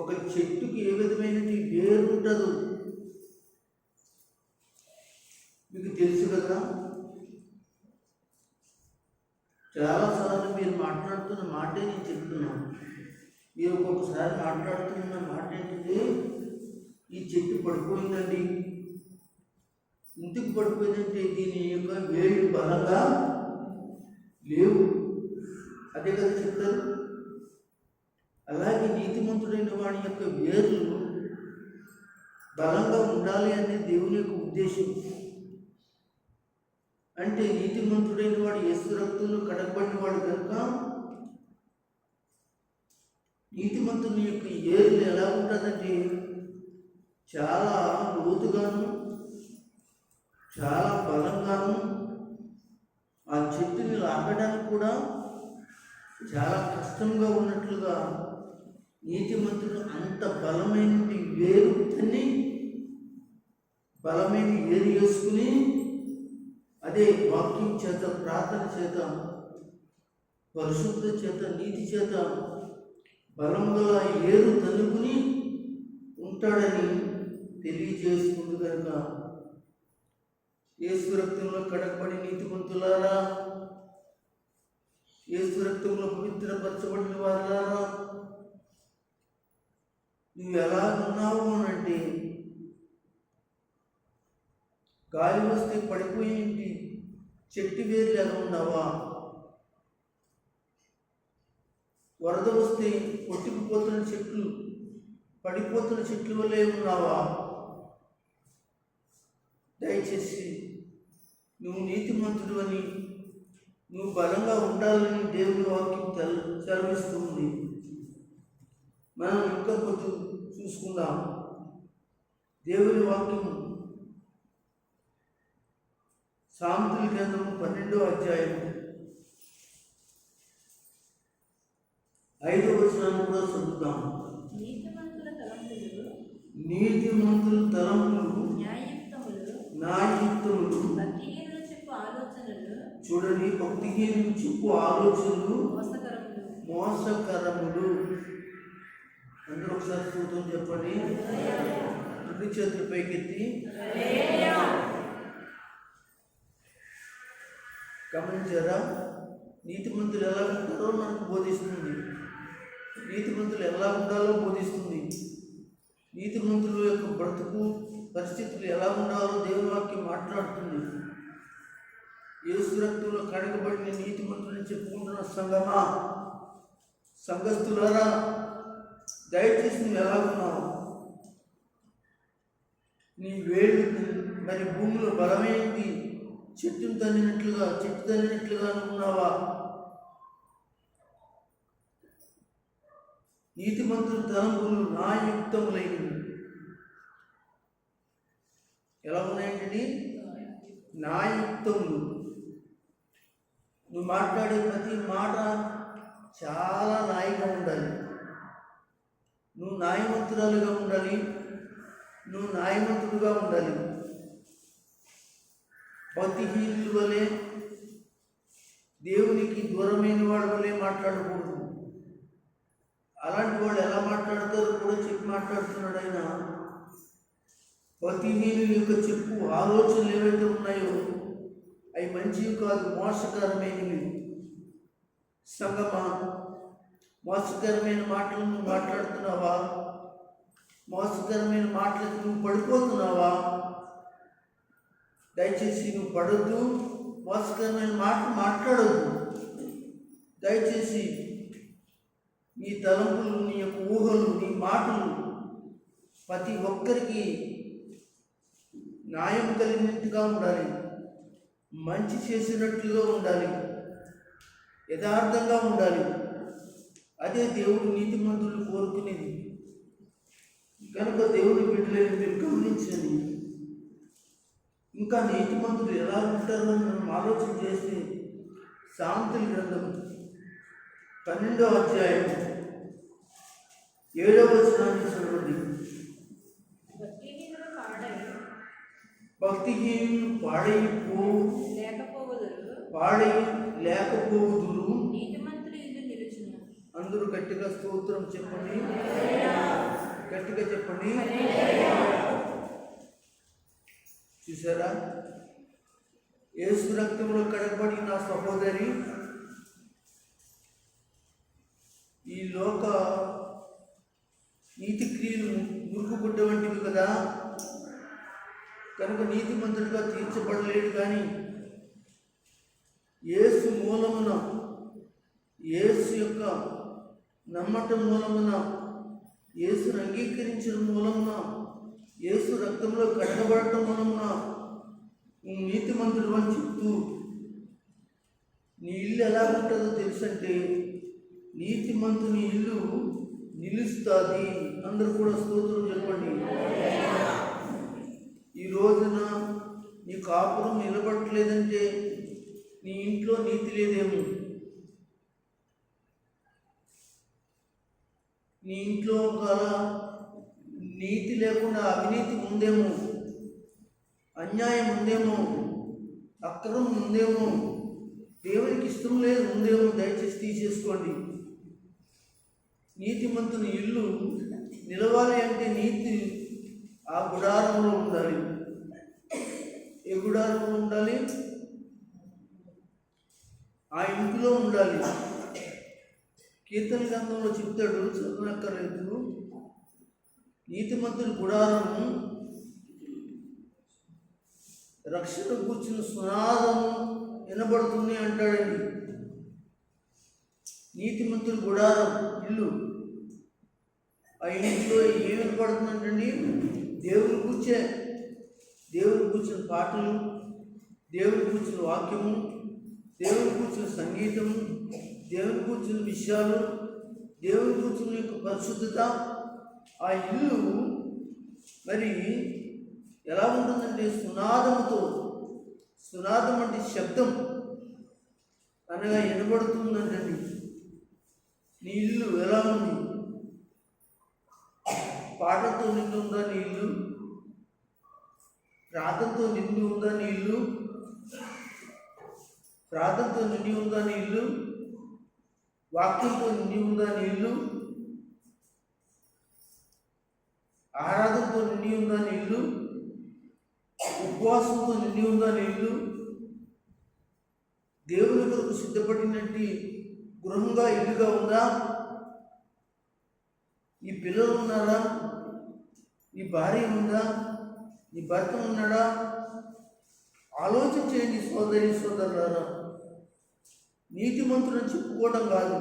ఒక చెట్టుకి ఏ విధమైన వేరు ఉంటుందో మీకు తెలుసు కదా. చాలాసార్లు మీరు మాట్లాడుతున్న మాటే నేను చెప్తున్నాను. మీరు ఒక్కొక్కసారి మాట్లాడుతున్న మాట ఏంటంటే, ఈ చెట్టు పడిపోయిందండి. ఎందుకు పడిపోయిందంటే దీని యొక్క వేళ్ళు బలంగా లేవు, అదే కదా చెప్తారు. అలాగే నీతిమంతుడైన వాడి యొక్క వేర్లు బలంగా ఉండాలి అనే దేవుని యొక్క ఉద్దేశం. అంటే నీతిమంతుడైన వాడు యేసు రక్తంలో కడగబడిన వాడు కనుక నీతిమంతుని యొక్క ఏర్లు ఎలా ఉంటుందంటే చాలా లోతుగాను చాలా బలంగాను, ఆ చెట్టుని లాగడానికి కూడా చాలా కష్టంగా ఉన్నట్లుగా నీతిమంతుడు అంత బలమైన వేరు తన్ని బలమైన ఏరు వేసుకుని అదే వాక్యం చేత, ప్రార్థన చేత, పరిశుద్ధ చేత, నీతి చేత బలంగా ఏరు తన్నుకుని ఉంటాడని తెలియజేస్తుంది కనుక యేసు రక్తంలో కడగబడి నీతిమంతులారా, యేసు రక్తంలో పవిత్రపరచబడిన వారులారా, నువ్వు ఎలా ఉన్నావు అనంటే గాలి వస్తే పడిపోయింది చెట్టు వేర్లు ఎలా ఉన్నావా? వరద వస్తే కొట్టుకుపోతున్న చెట్లు, పడిపోతున్న చెట్ల వల్లే ఉన్నావా? దయచేసి నువ్వు నీతిమంతుడు అని, నువ్వు బలంగా ఉండాలని దేవుని వాక్యం సెలవిస్తుంది. మనం ఇంకా కొంచెం చూసుకుందాం. దేవుని వాక్యం సామెతల గ్రంథము 12వ అధ్యాయం 5వ వచనాన్ని కూడా చదువుతాం. నీతిమంతుల తలంపులు న్యాయయుక్తములు, చూడండి, భక్తిహీనులు చెప్పు ఆలోచనలు మోసకరములు. అందరూ ఒకసారి స్తోత్రం చెప్పండి. రెండు చేతుల పైకెత్తి గమనించారా? నీతిమంతులు ఎలా ఉంటారో మనకు బోధిస్తుంది. నీతిమంతులు ఎలా ఉండాలో బోధిస్తుంది. నీతిమంతుల యొక్క బ్రతుకు పరిస్థితులు ఎలా ఉండాలో దేవుని వాక్యం మాట్లాడుతుంది. యేసు రక్తంలో కడగబడిన నీతిమంతులని చెప్పుకుంటున్న సంఘమా, సంఘస్థులారా, దయచేసి నువ్వు ఎలా ఉన్నావు? నీ వేళ్ళు మరి భూమిలో బలమైంది చెట్టు తన్నినట్లుగా ఉన్నావా? నీతిమంతుల తలంపులు న్యాయయుక్తములైనవి. ఎలా ఉన్నాయండి? న్యాయయుక్తములు. నువ్వు మాట్లాడే ప్రతి మాట చాలా న్యాయంగా ఉండాలి. నువ్వు న్యాయవంతురాలుగా ఉండాలి, నువ్వు న్యాయవంతుడుగా ఉండాలి. భక్తిహీనుల వలె, దేవునికి దూరమైన వాడి వలె మాట్లాడకూడదు. అలాంటి వాళ్ళు ఎలా మాట్లాడతారో కూడా చెప్పి మాట్లాడుతున్నాడు ఆయన. భక్తిహీనుల యొక్క చెప్పు ఆలోచనలు ఏవైతే ఉన్నాయో అవి మంచివి కాదు, మోసకరమైనవి. సంగమా, మోసకరమైన మాటలు నువ్వు మాట్లాడుతున్నావా? మోసకరమైన మాటలకు నువ్వు పడిపోతున్నావా? దయచేసి నువ్వు పడొద్దు, మోసకరమైన మాటలు మాట్లాడొద్దు. దయచేసి నీ తలంపులు, నీ యొక్క ఊహలు, నీ మాటలు ప్రతి ఒక్కరికి న్యాయం కలిగినట్టుగా ఉండాలి, మంచి చేసినట్లుగా ఉండాలి, యథార్థంగా ఉండాలి. అదే దేవుడు నీతిమంతులు కోరుకునేది. కనుక దేవుని బిడ్డలను మీరు గమనించండి. ఇంకా నీతిమంతులు ఎలా ఉంటారో మనం ఆలోచన చేస్తే సామెతల గ్రంథం 12వ అధ్యాయం 7వ వచనాన్ని చదవండి. భక్తిహీనులు పాడై లేకపోవుదురు, అందరూ గట్టిగా స్తోత్రం చెప్పండి, గట్టిగా చెప్పండి. చూసారా? యేసు రక్తంలో కడగబడి నా సహోదరి, ఈ లోక నీతి క్రియలు మురుగుగుడ్డ వంటివి కదా, కనుక నీతిమంతుడిగా తీర్చబడలేడు. కానీ యేసు మూలమున, యేసు యొక్క నమ్మటం మూలమున, యేసును అంగీకరించడం మూలమున, యేసు రక్తంలో కడగబడటం మూలమున నీతిమంతుడు అని చెప్తూ, నీ ఇల్లు ఎలా ఉంటుందో తెలుసంటే నీతిమంతుని ఇల్లు నిలుస్తుంది. అందరూ కూడా స్తోత్రం చెప్పండి. ఈ రోజున నీ కాపురం నిలబడట్లేదంటే నీ ఇంట్లో నీతి లేదేమో, నీ ఇంట్లో గల నీతి లేకుండా అవినీతి ఉందేమో, అన్యాయం ఉందేమో, అక్రమం ఉందేమో, దేవునికి ఇష్టం లేదు ఉందేమో. దయచేసి తీసేసుకోండి. నీతిమంతుని ఇల్లు నిలవాలి అంటే నీతి ఆ గుడారంలో ఉండాలి. ఏ గుడారంలో ఉండాలి? ఆ ఇంటిలో ఉండాలి. కీర్తన గ్రంథంలో చెప్తాడు, చదవనక్కర్లేదు, నీతిమంతుని గుడారము రక్షణ కూర్చున్న సునాదము వినబడుతుంది అంటాడండి. నీతిమంతుని గుడారం ఇల్లు, ఆ ఇంట్లో ఏమి వినపడుతుందంటండి? దేవుని కూర్చిన పాటలు, దేవుని కూర్చిన వాక్యము, దేవుని కూర్చిన సంగీతము, దేవుని కూర్చిన విషయాలు, దేవుని కూర్చున్న యొక్క పరిశుద్ధత. ఆ ఇల్లు మరి ఎలా ఉంటుందంటే సునాదముతో, సునాదం అంటే శబ్దం అనగా వినబడుతుందంటండి. నీ ఇల్లు ఎలా ఉంది? పాటలతో నిండి ఉందా నీ ఇల్లు? ప్రార్థనతో నిండి ఉందా నీ ఇల్లు? ప్రార్థనతో నిండి ఉందా నీ ఇల్లు? వాక్యంతో నిండి ఉందా నీ ఇల్లు? ఆరాధనతో నిండి ఉందా నీ ఇల్లు? ఉపవాసంతో నిండి ఉందా నీ ఇల్లు? దేవుని కొరకు సిద్ధపడినట్టు గృహంగా ఇల్లుగా ఉందా? నీ పిల్లలు ఉన్నారా? నీ భార్య ఉందా? నీ భర్త ఉన్నాడా? ఆలోచన చేయండి సోదరి సోదరులారా. నీతిమంతులను చెప్పుకోవడం కాదు,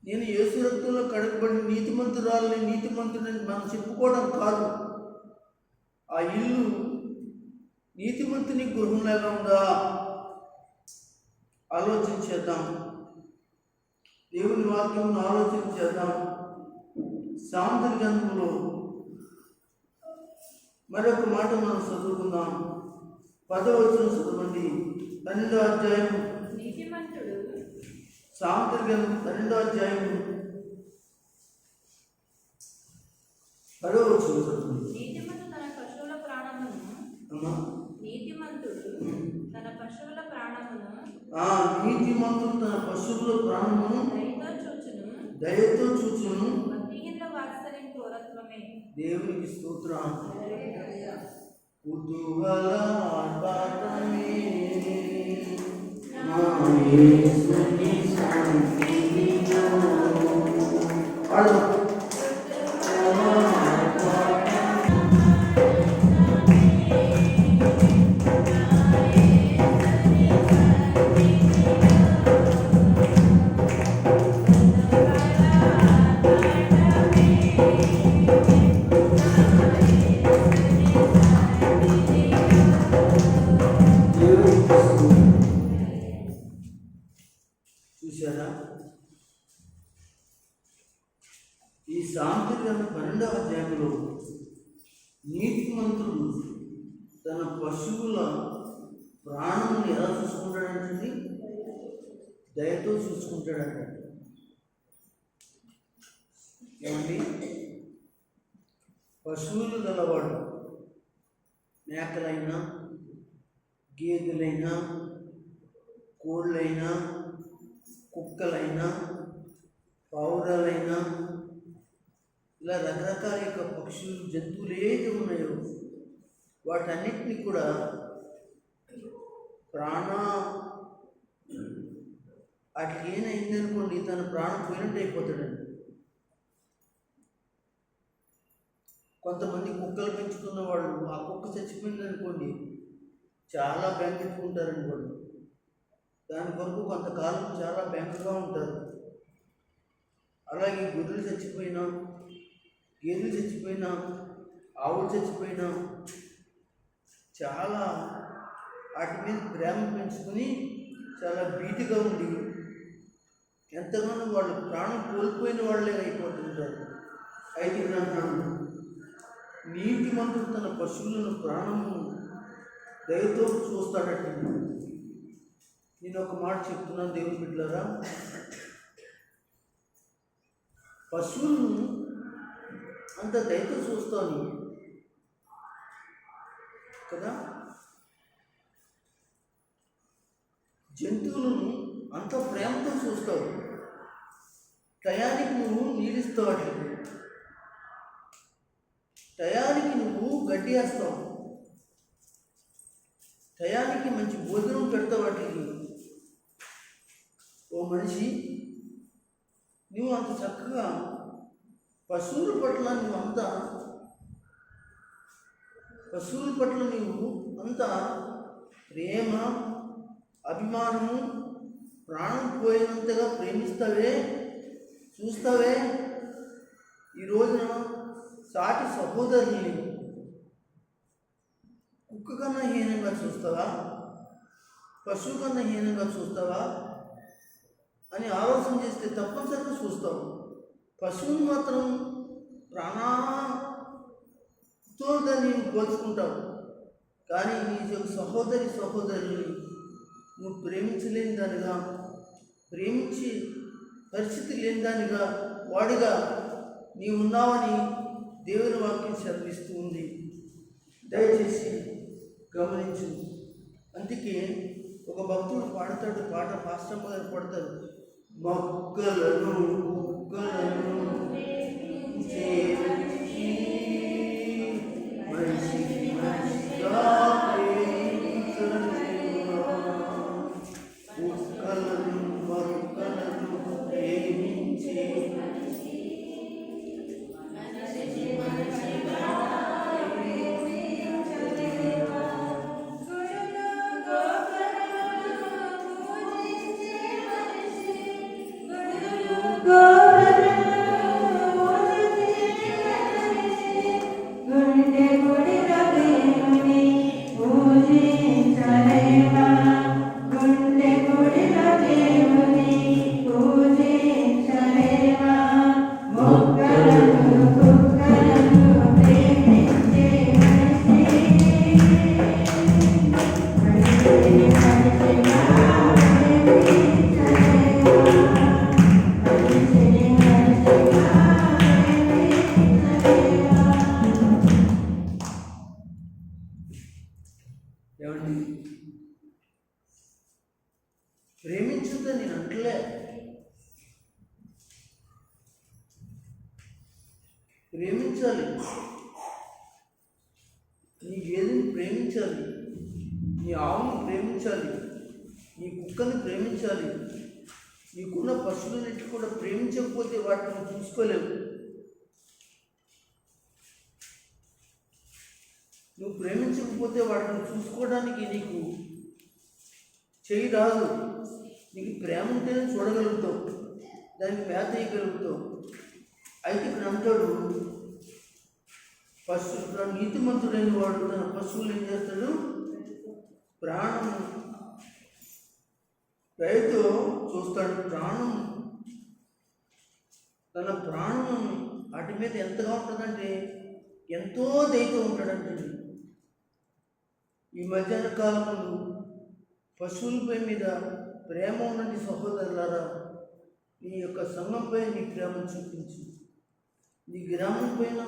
నేను యేసు రక్తంలో కడగబడి నీతిమంతురాలని, నీతిమంతుడని మనం చెప్పుకోవడం కాదు. ఆ ఇల్లు నీతిమంతుని గృహంలాగా ఉందా? ఆలోచన చేద్దాం. దేవుని వాక్యమును ఆలోచన చేద్దాం. సామెతల గ్రంథంలో మరొక మాట మనం చదువుకుందాం. 10వ వచనం చదవండి. 12వ అధ్యాయం సామెతల గ్రంథం 12వ అధ్యాయం 10వ వచనం చదవండి.
నీతిమంతుడు తన పశువుల ప్రాణమును
దయతో చూచును.
వాత్సల్యం
దేవునికి స్తోత్రం. కుతూహల ఆర్భాటమే నా యేసుని సన్నిధిలో. చూసారా? ఈ సామెతల గ్రంథం 12వ అధ్యాయంలో నీతిమంతుడు తన పశువుల ప్రాణముని ఎలా చూసుకుంటాడంటే దయతో చూసుకుంటాడంట. ఏమండి? పశువులు గలవాడు, మేకలైనా, గేదెలైనా, కోళ్ళైనా, కుక్కలైనా, పావురాలైనా, ఇలా రకరకాల యొక్క పక్షులు, జంతువులు ఏది ఉన్నాయో వాటన్నిటిని కూడా ప్రాణ వాటికి ఏమైందనుకోండి, తన ప్రాణం పోయినట్టు అయిపోతాడండి. కొంతమంది కుక్కలు పెంచుకున్న వాళ్ళు, ఆ కుక్క చచ్చిపోయింది అనుకోండి, చాలా బెంగెట్టుకుంటారండి వాళ్ళు. దాని కొరకు కొంతకాలం చాలా బెంగగా ఉంటారు. అలాగే గొర్రెలు చచ్చిపోయినా, గేదెలు చచ్చిపోయినా, ఆవులు చచ్చిపోయినా చాలా వాటి మీద ప్రేమ పెంచుకుని చాలా భీతిగా ఉండి ఎంతగానో వాళ్ళు ప్రాణం కోల్పోయిన వాళ్ళే అయిపోతుంటారు. అయితే ఇక్కడ అంటున్నాడు, నీతిమంతుడు తన పశువులను ప్రాణము దయతో చూస్తాడట. నేను ఒక మాట చెప్తున్నాను దేవుని బిడ్డలారా, పశువులను అంత దయతో చూస్తాను కదా, జంతువులను అంత ప్రేమతో చూస్తావు. టయానికి నువ్వు నీడిస్తావు, వాటికి టయానికి నువ్వు గడ్డి వేస్తావు, టయానికి మంచి భోజనం పెడతావు వాటికి. ఓ మనిషి, నువ్వు అంత చక్కగా పశువుల పట్ల నువ్వు అంత ప్రేమ, అభిమానము, ప్రాణం పోయినంతగా ప్రేమిస్తావే, చూస్తావే. ఈ రోజున సాటి సహోదరుని కుక్క కన్నా హీనంగా చూస్తావా, పశువు కన్నా హీనంగా చూస్తావా అని ఆలోచన చేస్తే తప్పనిసరిగా చూస్తావు. పశువుని మాత్రం ప్రాణంతో దాన్ని పోల్చుకుంటావు, కానీ నీ సహోదరుని నువ్వు ప్రేమించలేని దానిగా, ప్రేమించి పరిస్థితి లేని దానిగా, వాడిగా నీవు ఉన్నావని దేవుని వాక్యం సెలవిస్తూ ఉంది. దయచేసి గమనించు. అందుకే ఒక భక్తుడు పాడతాడు, పాట పాస్టమ్మ గారు పాడతారు, మొక్కలను కుక్కలను మనిషిగా కుక్కలను మొక్కలను ప్రేమించే ప్రేమించద్దని నేను అంటలే, ప్రేమించాలి. నీ గేదెని ప్రేమించాలి, నీ ఆవుని ప్రేమించాలి, నీ కుక్కని ప్రేమించాలి. నీకున్న పశువులన్నిటి కూడా ప్రేమించకపోతే వాటిని చూసుకోలేవు. నువ్వు ప్రేమించకపోతే వాటిని చూసుకోవడానికి నీకు చేయి రాదు. నీకు ప్రేమ ఉంటేనే చూడగలుగుతావు, దానికి మేత వేయగలుగుతావు. అయితే ఇక్కడ అంటాడు, నీతిమంతుడైన వాడు తన పశువులు ఏం చేస్తాడు, ప్రాణం దయతో చూస్తాడు. తన ప్రాణం వాటి మీద ఎంతగా ఉంటుందంటే ఎంతో దయతో ఉంటాడంటే. ఈ మధ్యాహ్న కాలంలో పశువులపై మీద ప్రేమ ఉన్నది సహోదరులారా, నీ యొక్క సంఘంపై నీ ప్రేమను చూపించు. నీ గ్రామం పైన,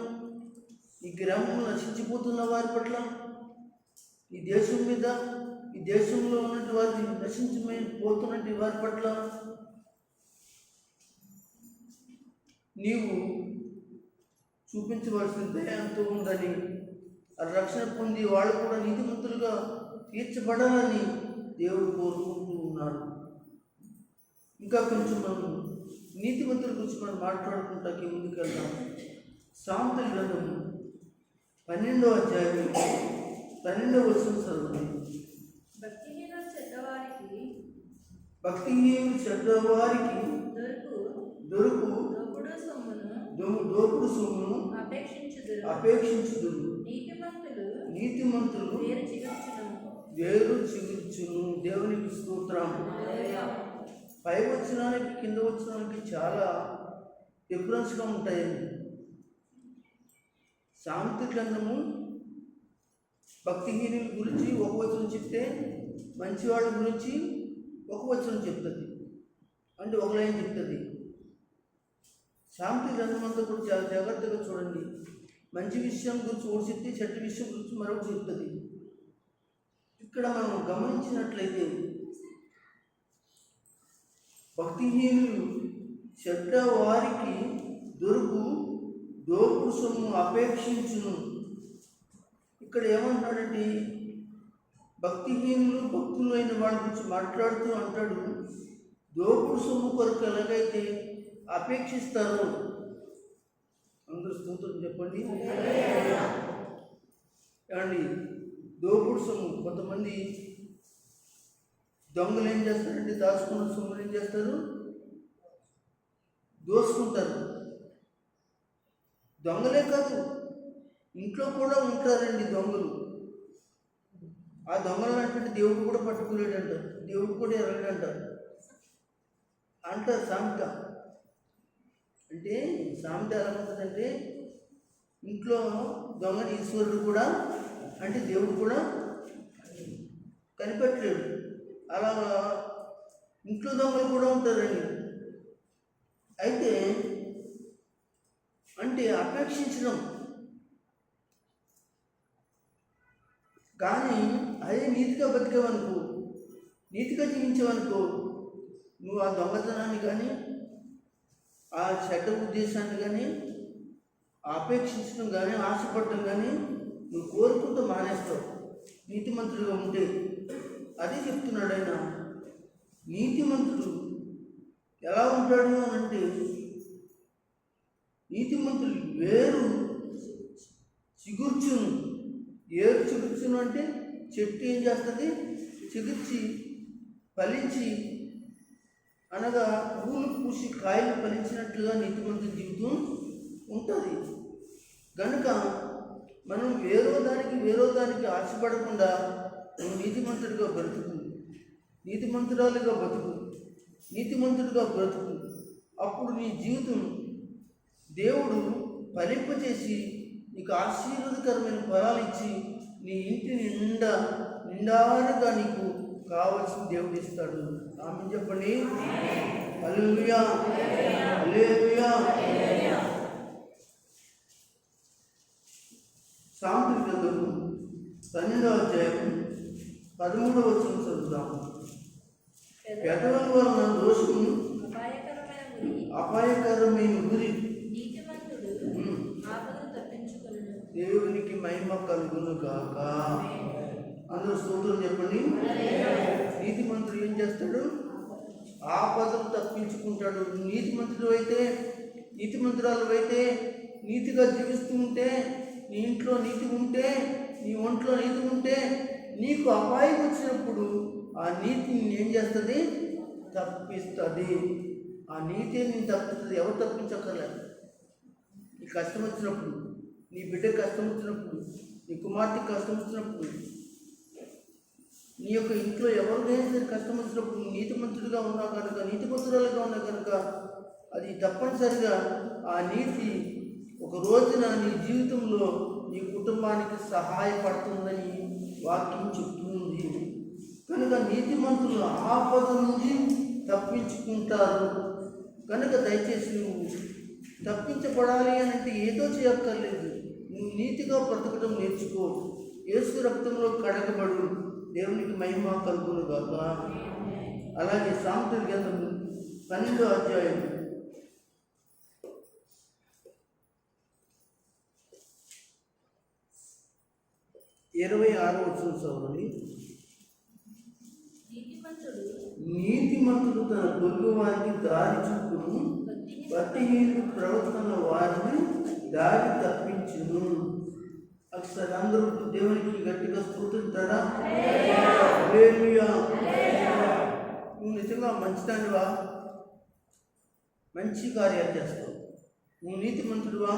ఈ గ్రామం నశించిపోతున్న వారి పట్ల, ఈ దేశం మీద, ఈ దేశంలో ఉన్నటువంటి వారి నశించిపోతున్నటువంటి వారి పట్ల నీవు చూపించవలసిన దయ ఎంతో ఉందని, రక్షణ పొంది వాళ్ళు కూడా నీతిమంతులుగా తీర్చబడాలని దేవుడు కోరుకుంటూ ఉన్నాడు. ఇంకా కొంచెం మనం నీతిమంతుల గురించి మనం మాట్లాడుకుంటాకి ముందుకెళ్దాం. సామెతల గ్రంథము 12వ అధ్యాయం 12వ వచనం చదవండి.
భక్తిహీనులు చెడ్డవారికి
భక్తిహీనులు చెడ్డవారికి దొరుకు దోపుడు సొమ్మును అపేక్షించుదురు. నీతిమంతులు వేరు చిగుర్చును. దేవునికి స్తోత్రం. పై వచనానికి కింద వచనానికి చాలా డిఫరెన్స్గా ఉంటాయండి. సామెతల గ్రంథము భక్తిహీనుల గురించి ఒక వచనం చెప్తే మంచివాళ్ళ గురించి ఒక వచనం చెప్తుంది, అంటే ఒక లైన్ చెప్తుంది. సామెతల గ్రంథం అంతా కూడా చాలా జాగ్రత్తగా చూడండి. మంచి విషయం గురించి ఒకటి చెప్తే చెడ్డ విషయం గురించి మరొకటి చెప్తుంది. ఇక్కడ మనం గమనించినట్లయితే భక్తిహీనులు చెడ్డ వారికి దోపుడు సొమ్ము అపేక్షించును. ఇక్కడ ఏమంటాడంటే భక్తిహీనులు భక్తులు అయిన వాళ్ళ గురించి మాట్లాడుతూ అంటాడు, దోపుడు సొమ్ము కొరకు ఎలాగైతే అపేక్షిస్తారో. అందరూ స్తోత్రం చెప్పండి. ఏమండి, దోపుడు సొమ్ము కొంతమంది దొంగలు ఏం చేస్తారంటే దాచుకున్న సొమ్ములు ఏం చేస్తారు, దోసుకుంటారు. దొంగలే కాదు, ఇంట్లో కూడా ఉంటారండి దొంగలు. ఆ దొంగలు అంటే దేవుడు కూడా పట్టుకోలేడంట, దేవుడు కూడా ఎరగడంట అంటారు సామెత. అంటే సామెత ఎలా ఉంటుందంటే ఇంట్లో దొంగని ఈశ్వరుడు కూడా, అంటే దేవుడు కూడా కనిపెట్టలేడు. అలా ఇంట్లో దొంగలు కూడా ఉంటారండి. అయితే అంటే అపేక్షించడం, కానీ అదే నీతిగా బతికేవనుకో, నీతిగా జీవించేవనుకో, నువ్వు ఆ దొంగతనాన్ని కానీ ఆ చెడ్డ ఉద్దేశాన్ని కానీ ఆపేక్షించడం కానీ ఆశపడటం కానీ నువ్వు కోరుకుంటూ మానేస్తావు నీతిమంతుడిగా ఉంటే. అది చెప్తున్నాడు ఆయన. నీతిమంతుడు ఎలా ఉంటాడు అని అంటే, నీతిమంతులు వేరు చిగుర్చును. ఏరు చిగుర్చును అంటే చెట్టు ఏం చేస్తుంది, చిగుర్చి ఫలించి, అనగా పూలు పూసి కాయలు ఫలించినట్లుగా నీతిమంతుల జీవితం ఉంటుంది. కనుక మనం వేరో దానికి ఆశపడకుండా నువ్వు నీతిమంతుడిగా బ్రతుకు, నీతిమంతురాలుగా బ్రతుకు, నీతిమంతుడిగా బ్రతుకు. అప్పుడు నీ జీవితం దేవుడు ఫలింపచేసి నీకు ఆశీర్వాదకరమైన ఫలాలు ఇచ్చి నీ ఇంటిని నిండారుగా నీకు కావాల్సిన దేవుడు ఇస్తాడు. ఆమేన్ చెప్పండి. హల్లెలూయా, హల్లెలూయా. సామెతల గ్రంథము 12వ అధ్యాయం 13వ వచనం చదువుతాం. పెదవుల వలన దోషము అపాయకరమైన ఉరి, దేవునికి మహిమ కలుగును గాక. అందరూ స్తోత్రం చెప్పండి. నీతిమంతుడు ఏం చేస్తాడు, ఆపదను తప్పించుకుంటాడు. నీతిమంతురాలు అయితే నీతిగా జీవిస్తూ ఉంటే, నీ ఇంట్లో నీతి ఉంటే, నీ ఒంట్లో నీతి ఉంటే, నీకు అపాయం వచ్చినప్పుడు ఆ నీతిని ఏం చేస్తుంది, తప్పిస్తుంది. ఆ నీతి నేను తప్పిస్తుంది. ఎవరు తప్పించక్కర్లేదు. నీ కష్టం వచ్చినప్పుడు, నీ బిడ్డకి కష్టం వచ్చినప్పుడు, నీ కుమార్తెకి కష్టం వచ్చినప్పుడు, నీ యొక్క ఇంట్లో ఎవరికైనా సరే కష్టం వచ్చినప్పుడు నీతిమంతుడిగా ఉన్నావు కనుక, నీతిమంతురాలుగా ఉన్నావు కనుక అది తప్పనిసరిగా ఆ నీతి ఒక రోజున నీ జీవితంలో నీ కుటుంబానికి సహాయపడుతుందని వాక్యం చెప్తుంది. కనుక నీతిమంతులు ఆపద నుంచి తప్పించుకుంటారు. కనుక దయచేసి నువ్వు తప్పించబడాలి అని అంటే ఏదో చేయక్కర్లేదు. నువ్వు నీతిగా బ్రతకడం నేర్చుకో. యేసు రక్తంలో కడగబడు. దేవునికి మహిమ కలుగును గాక. అలాగే సామెతల గ్రంథము 12వ అధ్యాయం 26వ వచనం చదవండి. నీతిమంతుడు తన పొరుగు వారికి దారి చూపును, భక్తిహీనుడు ప్రవర్తన వారిని దారి తప్పించును. ఒకసారి అందరూ దేవునికి గట్టిగా స్తుతిస్తారా? హల్లెలూయా. నువ్వు నిజంగా మంచిదానివా? మంచి కార్యాలు చేస్తావు. నువ్వు నీతిమంతుడువా?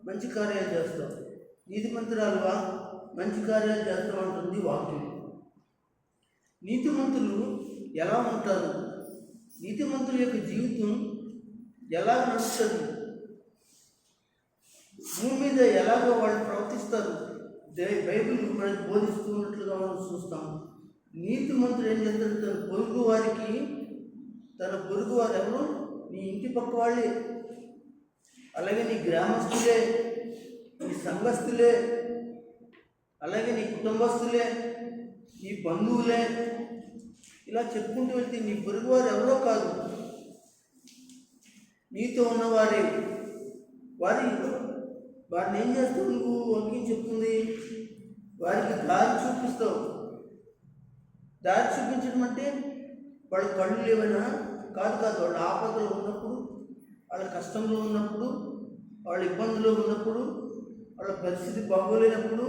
మంచి కార్యాలు చేస్తావు. నీతిమంతురాలువా? మంచి కార్యాలు చేస్తావు అంటుంది వాక్యం. నీతిమంతులు ఎలా ఉంటారు? నీతిమంతుల యొక్క జీవితం ఎలా నడుస్తుంది? భూమి మీద ఎలాగో వాళ్ళు ప్రవర్తిస్తారు బైబిల్ మనకి బోధిస్తున్నట్లుగా మనం చూస్తాం. నీతిమంతుడు ఏం చేస్తాడు? తన పొరుగు వారు ఎవరు? నీ ఇంటి పక్క వాళ్ళే, అలాగే నీ గ్రామస్తులే, నీ సంఘస్థులే, అలాగే నీ కుటుంబస్తులే, నీ బంధువులే, ఇలా చెప్పుకుంటూ వెళ్తే నీ పొరుగు వారు ఎవరో కాదు, నీతో ఉన్నవారే. వారిని ఏం చేస్తావు నువ్వు? వాక్యం చెప్తుంది వారికి దారి చూపిస్తావు. దారి చూపించడం అంటే వాళ్ళ కళ్ళు లేవనా? కాదు. వాళ్ళ ఆపదలో ఉన్నప్పుడు, వాళ్ళ కష్టంలో ఉన్నప్పుడు, వాళ్ళ ఇబ్బందులో ఉన్నప్పుడు, వాళ్ళ పరిస్థితి బాగోలేనప్పుడు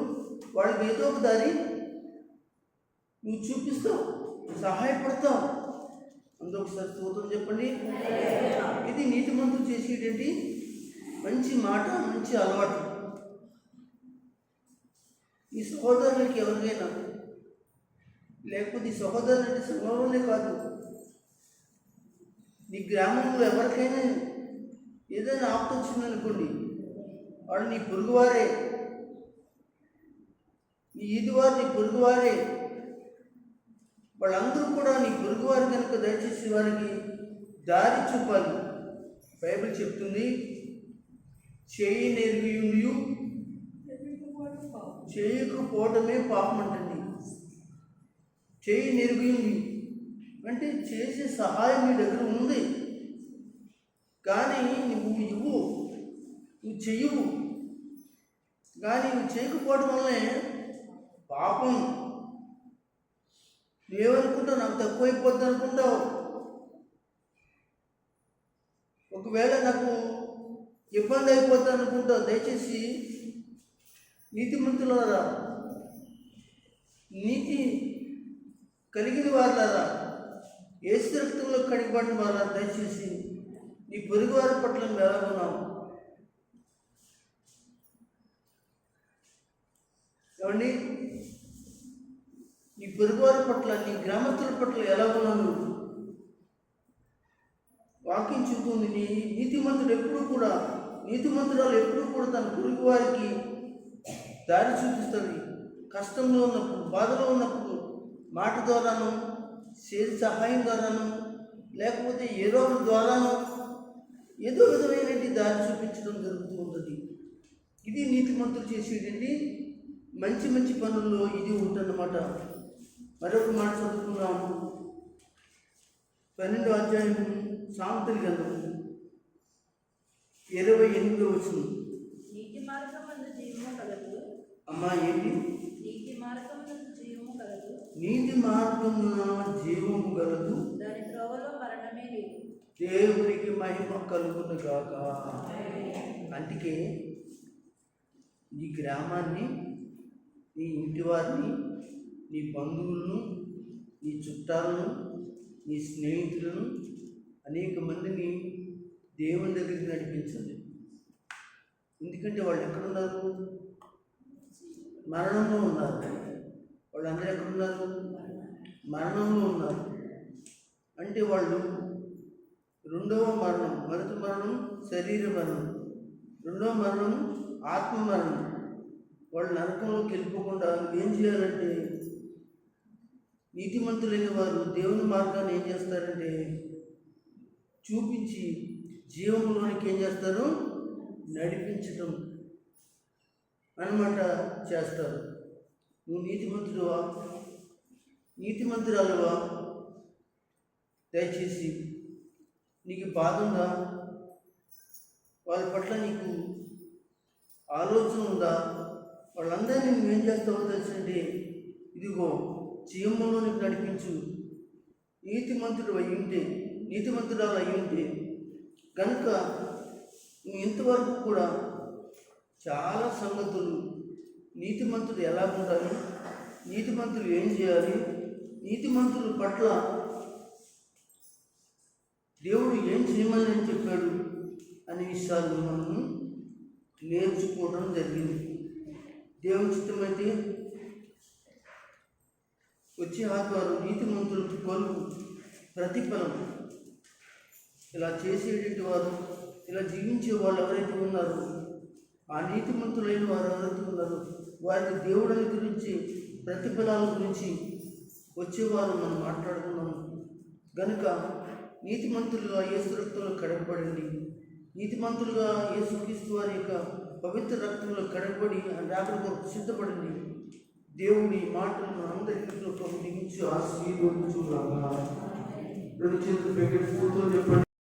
వాళ్ళకి ఏదో ఒక దారి నువ్వు చూపిస్తావు, సహాయపడతావు. అందుకొకసారి స్తోత్రం చెప్పండి. ఇది నీతిమంతులు చేసేటండి మంచి మాట, మంచి అలవాటు. ఈ సహోదరులకి ఎవరికైనా, లేకపోతే ఈ సహోదరులు అంటే సంఘంలోనే కాదు, నీ గ్రామంలో ఎవరికైనా ఏదైనా ఆపద వచ్చిందనుకోండి, వాళ్ళు నీ పొరుగువారే, నీ ఈదువారు నీ పొరుగువారే. వాళ్ళందరూ కూడా నీ పొరుగువారు కనుక దయచేసి వారికి దారి చూపాలి. బైబిల్ చెప్తుంది, చేయి నెరిగియుండియు చేయకపోవటమే పాపం అంటుంది. చేయి నెరిగియుండి అంటే చేసే సహాయం నీ దగ్గర ఉంది, కానీ నువ్వు చెయ్యవు. కానీ నువ్వు చేయకపోవడం వల్లే పాపం. నువ్వేమనుకుంటావు? నాకు తక్కువైపోద్ది అనుకుంటావు. ఒకవేళ నాకు ఇబ్బంది అయిపోద్ది అనుకుంటావు. దయచేసి నీతిమంతులారా, నీతి కలిగిన వారులారా, యేసు రక్తంలో కడిగబడిన వారా, దయచేసి నీ పొరుగు వారి పట్ల నువ్వు ఎలా ఉన్నావు? ఏమండి, నీ పొరుగువారి పట్ల, నీ గ్రామస్తుల పట్ల ఎలా ఉన్నావు? వాక్యం చెబుతుంది, నీ నీతిమంతురాలు ఎప్పుడూ కూడా తన పొరుగు వారికి దారి చూపిస్తుంది. కష్టంలో ఉన్నప్పుడు, బాధలో ఉన్నప్పుడు, మాట ద్వారాను, చేతి సహాయం ద్వారాను, లేకపోతే ఏదో ఒక ద్వారాను, ఏదో విధమైనటువంటి దారి చూపించడం జరుగుతూ ఉంటుంది. ఇది నీతిమంతులు చేసేటండి మంచి మంచి పనుల్లో ఇది ఉంటుందన్నమాట. మరొక మాట చదువుకున్నాము, 12వ అధ్యాయం సామెతల గ్రంథం 28వ వచనం.
నీతి మార్గమందు జీవము కలదు.
అమ్మా ఏంటి?
నీతి మార్గమందు జీవము కలదు.
నీతి మార్గమున జీవము కలదు.
దాని త్రోవలో మరణమే లేదు.
దేవునికి మహిమ కలుగును గాక. అందుకే నీ గ్రామాన్ని, నీ ఇంటి వారిని, నీ బంధువులను, నీ చుట్టాలను, నీ స్నేహితులను, అనేక మందిని దేవుని దగ్గరికి నడిపించండి. ఎందుకంటే వాళ్ళు ఎక్కడున్నారు? మరణంలో ఉన్నారు. వాళ్ళందరూ ఎక్కడున్నారు? మరణంలో ఉన్నారు. అంటే వాళ్ళు రెండవ మరణం, మొదటి మరణం శరీర మరణం, రెండవ మరణం ఆత్మ మరణం. వాళ్ళు నరకంలోకి వెళ్ళిపోకుండా ఏం చేయాలంటే, నీతిమంతులైన వారు దేవుని మార్గాన్ని ఏం చేస్తారంటే చూపించి జీవంలోనికి ఏం చేస్తారు? నడిపించటం అన్నమాట చేస్తారు. నువ్వు నీతిమంతుడువా? నీతిమంతురాలువా? దయచేసి నీకు బాధ ఉందా? వాళ్ళ పట్ల నీకు ఆలోచన ఉందా? వాళ్ళందరినీ నువ్వేం చేస్తావో తెలుసంటే, ఇదిగో జీవంలోనికి నడిపించు, నీతిమంతుడు అయి ఉంటే, నీతిమంతురాలు అయి ఉంటే కనుక నువ్వు ఇంతవరకు కూడా చాలా సంగతులు నీతిమంతుడు ఎలా ఉండాలి, నీతిమంతులు ఏం చేయాలి, నీతిమంతుల పట్ల దేవుడు ఏం చేయమని చెప్పాడు అనే విషయాలు మనము నేర్చుకోవడం జరిగింది. దేవుని చిత్తమైతే వచ్చే ఆదివారం నీతిమంతులకు కొలువు ప్రతిఫలం, ఇలా చేసేటువంటి వారు, ఇలా జీవించే వాళ్ళు ఎవరైతే ఉన్నారో, ఆ నీతిమంతులైన వారు ఎవరైతే ఉన్నారో వారికి దేవుడిని గురించి, ప్రతిఫలాల గురించి వచ్చేవారు మనం మాట్లాడుకున్నాము. కనుక నీతిమంతులుగా యేసు రక్తంలో కడగబడండి, నీతిమంతులుగా యేసుక్రీస్తు వారి యొక్క పవిత్ర రక్తంలో కడగబడి రాకడ కొరకు సిద్ధపడండి. దేవుని మాటలను అందరికీ దీవించి ఆశీర్వదించుగాక. రెండు చేతులు పెట్టి పూర్తిగా చెప్పండి.